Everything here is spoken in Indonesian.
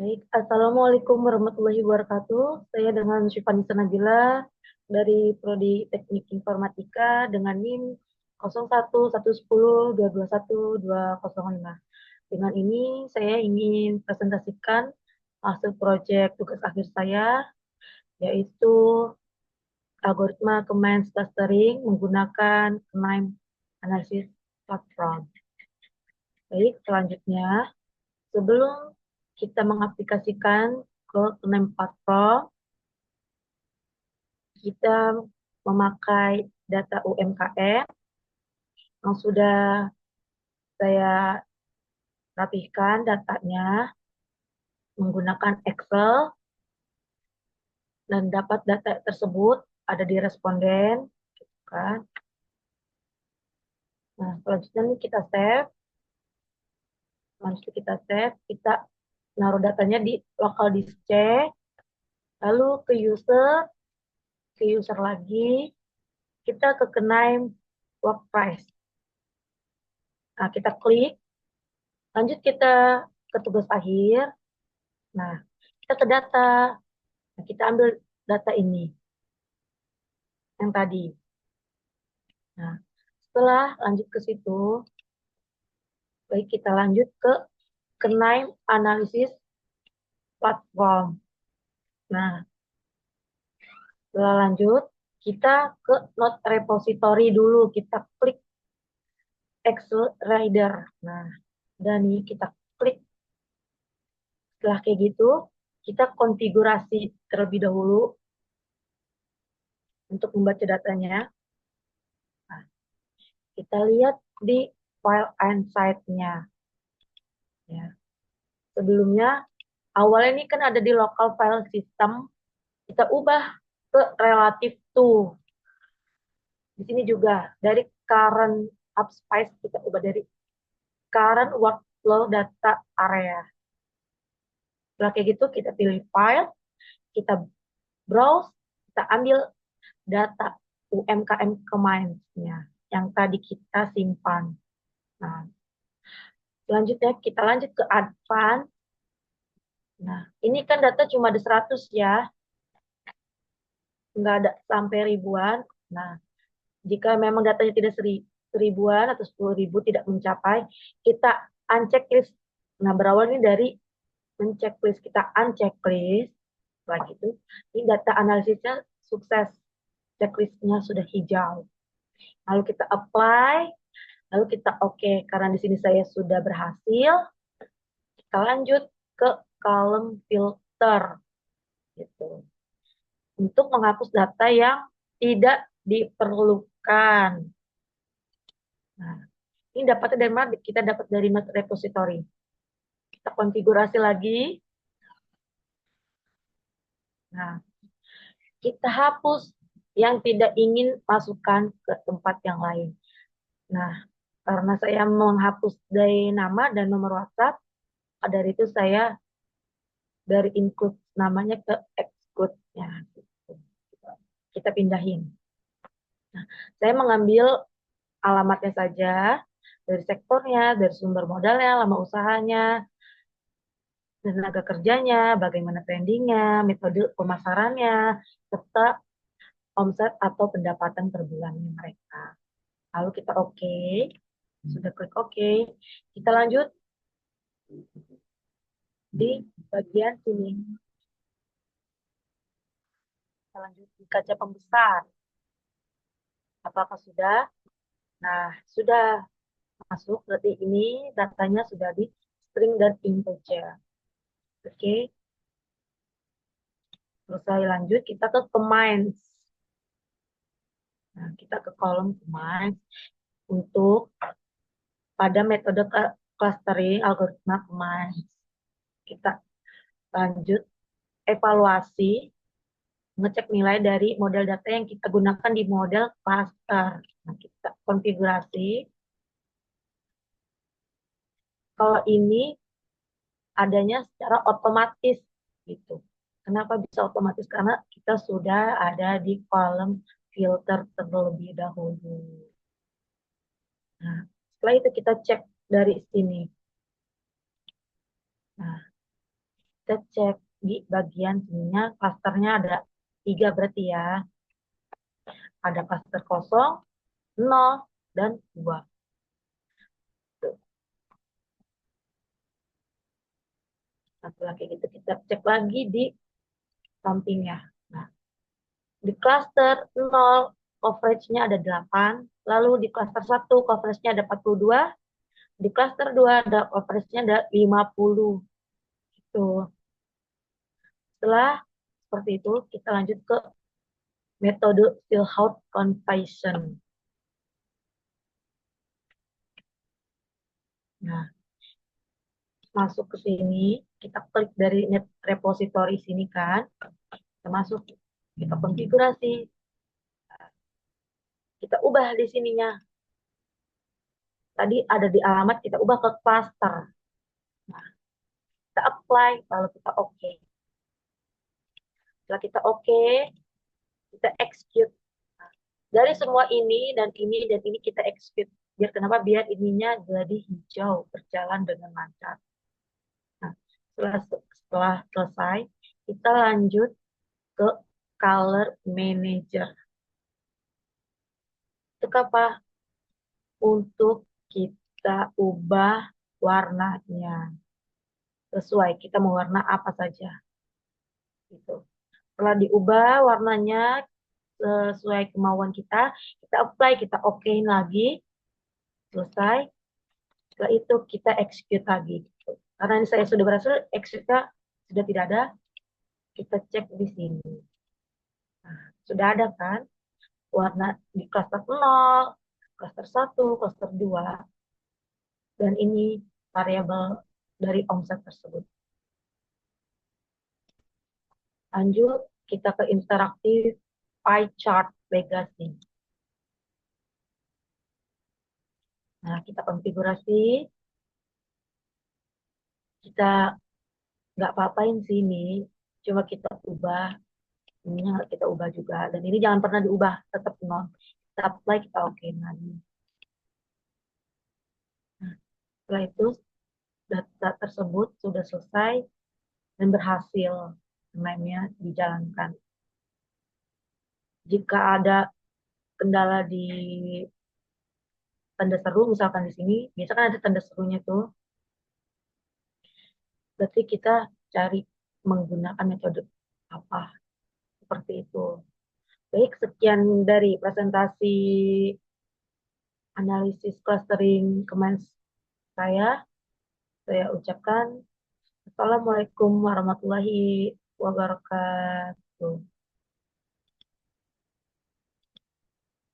Baik, Assalamualaikum warahmatullahi wabarakatuh. Saya dengan Syifanisa Nabila dari Prodi Teknik Informatika dengan NIM 011102212205. Dengan ini saya ingin presentasikan hasil proyek tugas akhir saya, yaitu algoritma command clustering menggunakan KNIME Analysis Platform. Baik, selanjutnya sebelum kita mengaplikasikan ke KNIME Platform, kita memakai data UMKM yang sudah saya rapihkan datanya menggunakan Excel, dan dapat data tersebut ada di responden, kan? Nah, selanjutnya nih kita naruh datanya di local disk C, lalu ke user lagi, kita ke KNIME work price. Nah, kita klik, lanjut kita ke tugas akhir. Nah, kita ke data. Nah, kita ambil data ini, yang tadi. Nah, setelah lanjut ke situ, baik kita lanjut ke KNIME Analysis Platform. Nah, setelah lanjut, kita ke Node Repository dulu. Kita klik Excel Rider. Nah, dan ini kita klik. Setelah kayak gitu, kita konfigurasi terlebih dahulu untuk membaca datanya. Nah, kita lihat di file insight-nya. Ya. Sebelumnya, awalnya ini kan ada di local file system, kita ubah ke relative to. Di sini juga dari current upspice kita ubah dari current workflow data area. Setelah kayak gitu kita pilih file, kita browse, kita ambil data UMKM commands-nya yang tadi kita simpan. Nah, selanjutnya kita lanjut ke advance. Nah, ini kan data cuma ada 100 ya, nggak ada sampai ribuan. Nah, jika memang datanya tidak seribuan atau 10.000 tidak mencapai, kita unchecklist. Nah, berawal ini dari menceklis, kita unchecklist. Setelah itu, ini data analisisnya sukses. Checklistnya sudah hijau. Lalu kita apply, lalu kita oke. Karena di sini saya sudah berhasil, kita lanjut ke column filter. Gitu. Untuk menghapus data yang tidak diperlukan. Nah, ini dapatnya dari mana? Kita dapat dari Node Repository. Kita konfigurasi lagi. Nah, kita hapus yang tidak ingin masukkan ke tempat yang lain. Nah, karena saya menghapus dari nama dan nomor WhatsApp, dari itu saya dari include namanya ke exclude. Ya, gitu. Kita pindahin. Nah, saya mengambil alamatnya saja, dari sektornya, dari sumber modalnya, lama usahanya, tenaga kerjanya, bagaimana trendingnya, metode pemasarannya, serta omset atau pendapatan per bulannya mereka. Lalu kita oke, sudah klik oke, kita lanjut di bagian sini. Kita lanjut di kaca pembesar. Apakah sudah? Nah, sudah masuk, berarti ini datanya sudah di string dan integer. Oke, selesai lanjut, kita ke commands. Nah, kita ke kolom commands untuk pada metode clustering algoritma commands. Kita lanjut evaluasi, ngecek nilai dari model data yang kita gunakan di model cluster. Nah, kita konfigurasi. Kalau ini adanya secara otomatis gitu. Kenapa bisa otomatis? Karena kita sudah ada di kolom filter terlebih dahulu. Nah, setelah itu kita cek dari sini. Nah, kita cek di bagian sininya, klasternya ada 3 berarti ya. Ada klaster kosong, 0, dan 2. Tuh. Nah, setelah kayak gitu kita cek lagi di sampingnya. Nah, di klaster 0, coverage-nya ada 8. Lalu di klaster 1, coverage-nya ada 42. Di klaster 2, ada coverage-nya ada 50. Gitu. Setelah seperti itu, kita lanjut ke metode Stillhouse Confession. Nah, masuk ke sini, kita klik dari net repository sini kan, kita masuk, kita konfigurasi, kita ubah di sininya. Tadi ada di alamat, kita ubah ke cluster. Nah, kita apply, lalu kita oke. Setelah kita oke, kita execute. Nah, dari semua ini dan ini dan ini kita execute. Biar kenapa? Biar ininya jadi hijau, berjalan dengan lancar. Nah, setelah selesai, kita lanjut ke color manager. Itu apa? Untuk kita ubah warnanya. Sesuai kita mau warna apa saja. Gitu. Setelah diubah warnanya sesuai kemauan kita apply, kita okein lagi. Selesai. Setelah itu kita execute lagi. Gitu. Karena ini saya sudah berhasil, execute sudah tidak ada, kita cek di sini. Nah, sudah ada kan? Warna di klaster 0, klaster 1, klaster 2, dan ini variabel dari omset tersebut. Lanjut, kita ke interaktif pie chart legacy. Nah, kita konfigurasi, kita nggak apa-apain sini, cuma kita ubah, ininya nggak kita ubah juga, dan ini jangan pernah diubah, tetap nol. Kita apply, kita oke lagi. Nah, setelah itu data tersebut sudah selesai dan berhasil namanya dijalankan. Jika ada kendala di tanda seru, misalkan di sini, biasa kan ada tanda serunya tuh, berarti kita cari menggunakan metode apa, seperti itu. Baik, sekian dari presentasi analisis clustering kemarin saya ucapkan Assalamualaikum warahmatullahi wabarakatuh.